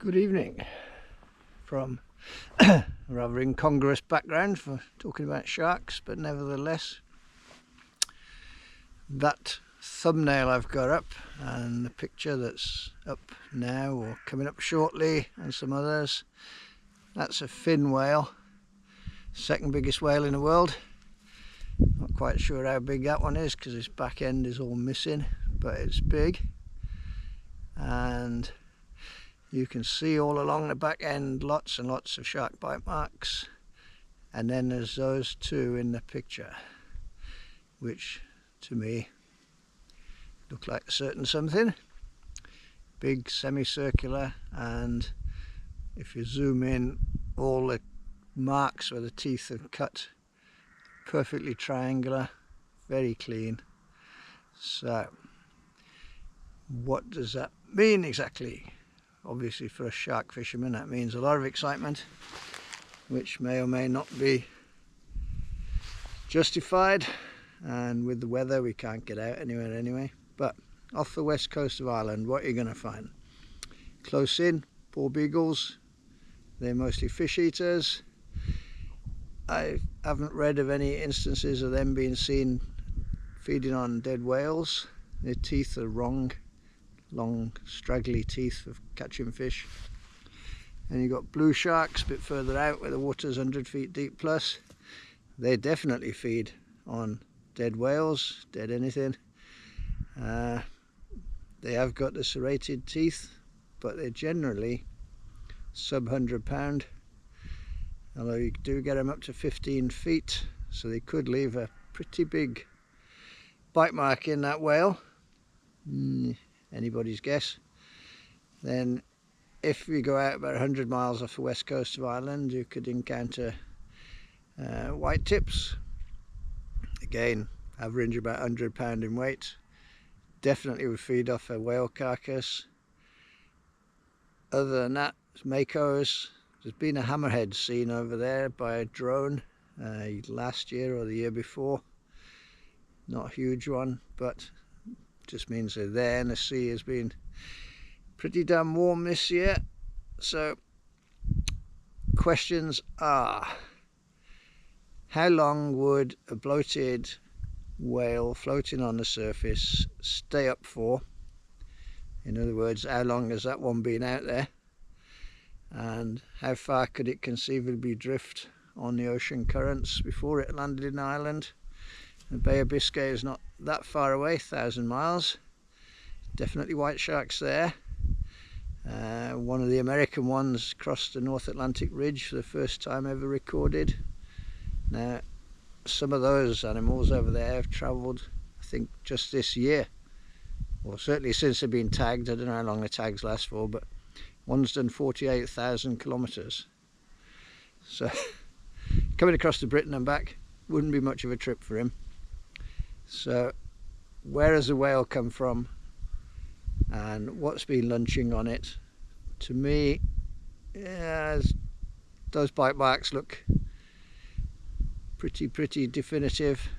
Good evening from a rather incongruous background for talking about sharks, but nevertheless that thumbnail I've got up and the picture that's up now or coming up shortly and some others, that's a fin whale, second biggest whale in the world. Not quite sure how big that one is because its back end is all missing, but it's big. And you can see all along the back end lots and lots of shark bite marks, and then there's those two in the picture which to me look like a certain something. Big, semicircular, and if you zoom in, all the marks where the teeth are cut, perfectly triangular, very clean. So what does that mean exactly? Obviously for a shark fisherman that means a lot of excitement, which may or may not be justified, and with the weather we can't get out anywhere anyway. But off the west coast of Ireland, what are you going to find? Close in, poor beagles, they're mostly fish eaters. I haven't read of any instances of them being seen feeding on dead whales. Their teeth are wrong, long straggly teeth for catching fish. And you've got blue sharks a bit further out where the water's 100 feet deep plus. They definitely feed on dead whales, dead anything. They have got the serrated teeth, but they're generally sub 100 pound, although you do get them up to 15 feet, so they could leave a pretty big bite mark in that whale. Anybody's guess. Then if we go out about 100 miles off the west coast of Ireland, you could encounter white tips. Again, average about 100 pound in weight. Definitely would feed off a whale carcass. Other than that, makos. There's been a hammerhead seen over there by a drone last year or the year before. Not a huge one, but just means they're there, and the sea has been pretty damn warm this year. So questions are, how long would a bloated whale floating on the surface stay up for? In other words, how long has that one been out there, and how far could it conceivably drift on the ocean currents before it landed in Ireland? The Bay of Biscay is not that far away, 1,000 miles. Definitely white sharks there. One of the American ones crossed the North Atlantic Ridge for the first time ever recorded. Now, some of those animals over there have travelled, I think, just this year, or certainly since they've been tagged. I don't know how long the tags last for, but one's done 48,000 kilometres. So coming across to Britain and back wouldn't be much of a trip for him. So where has the whale come from, and what's been lunching on it? To me, yeah, those bite marks look pretty definitive.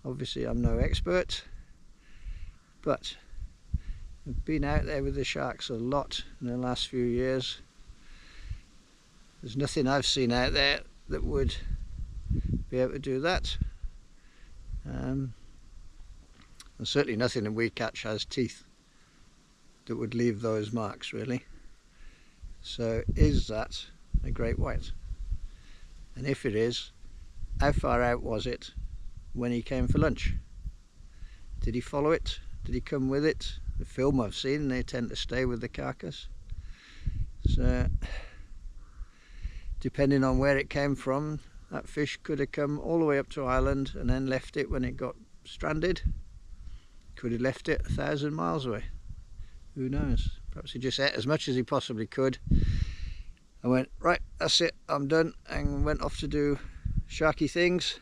Obviously I'm no expert, but I've been out there with the sharks a lot in the last few years. There's nothing I've seen out there that would be able to do that. And certainly nothing that we catch has teeth that would leave those marks, really. So is that a great white? And if it is, how far out was it when he came for lunch? Did he follow it? Did he come with it? The film I've seen, they tend to stay with the carcass. So depending on where it came from, that fish could have come all the way up to Ireland and then left it when it got stranded. Could have left it 1,000 miles away. Who knows? Perhaps he just ate as much as he possibly could and went, right, that's it, I'm done, and went off to do sharky things,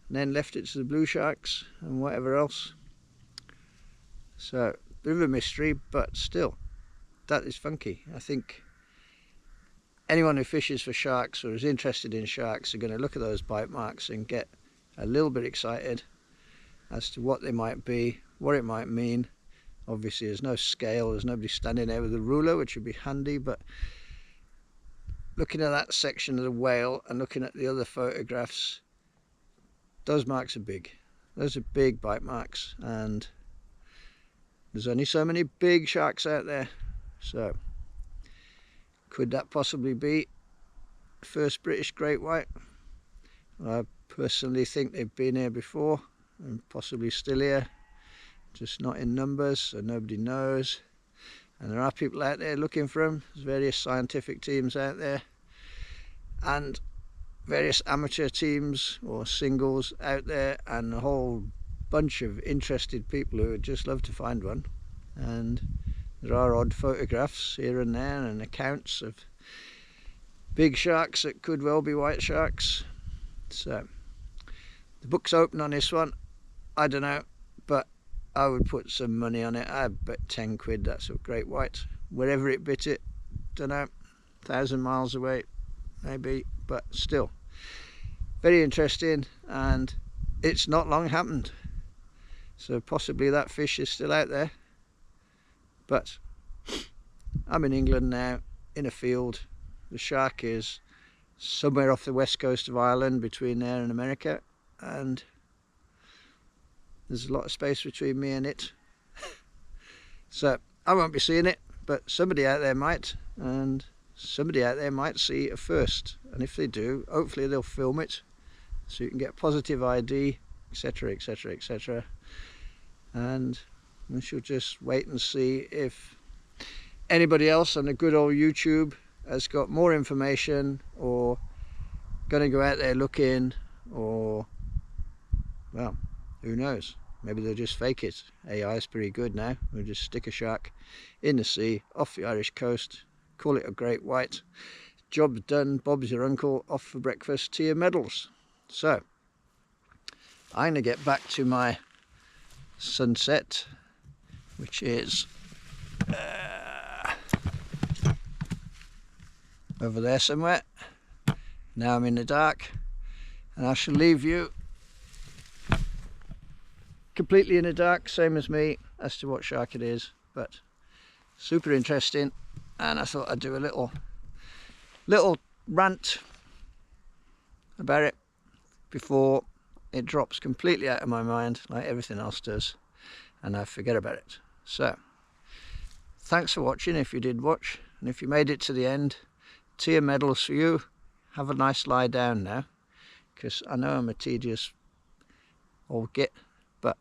and then left it to the blue sharks and whatever else. So, bit of a mystery, but still, that is funky. I think anyone who fishes for sharks or is interested in sharks are going to look at those bite marks and get a little bit excited as to what they might be, what it might mean, Obviously there's no scale, there's nobody standing there with a ruler, which would be handy, but looking at that section of the whale and looking at the other photographs, those marks are big. Those are big bite marks, and there's only so many big sharks out there. So could that possibly be the first British great white? Well, I personally think they've been here before and possibly still here, just not in numbers, so nobody knows. And there are people out there looking for them. There's various scientific teams out there and various amateur teams or singles out there, and a whole bunch of interested people who would just love to find one. And there are odd photographs here and there and accounts of big sharks that could well be white sharks. So the book's open on this one. I don't know, but I would put some money on it. I bet 10 quid that's a great white. Wherever it bit it, don't know, 1,000 miles away maybe, but still very interesting, and it's not long happened, so possibly that fish is still out there. But I'm in England now, in a field. The shark is somewhere off the west coast of Ireland, between there and America, and there's a lot of space between me and it. So I won't be seeing it, but somebody out there might, and somebody out there might see a first, and if they do, hopefully they'll film it so you can get positive ID, etc, etc, etc. And we shall just wait and see if anybody else on the good old YouTube has got more information, or going to go out there looking, or, well, who knows, maybe they'll just fake it. AI is pretty good now. We'll just stick a shark in the sea off the Irish coast, call it a great white, job's done, Bob's your uncle, off for breakfast to your medals. So I'm going to get back to my sunset, which is over there somewhere. Now I'm in the dark, and I shall leave you completely in the dark, same as me, as to what shark it is, but super interesting. And I thought I'd do a little rant about it before it drops completely out of my mind, like everything else does, and I forget about it. So thanks for watching, if you did watch, and if you made it to the end, tier medals for you. Have a nice lie down now, because I know I'm a tedious old git, but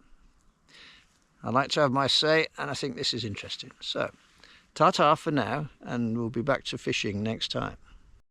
I like to have my say, and I think this is interesting. So ta-ta for now, and we'll be back to fishing next time.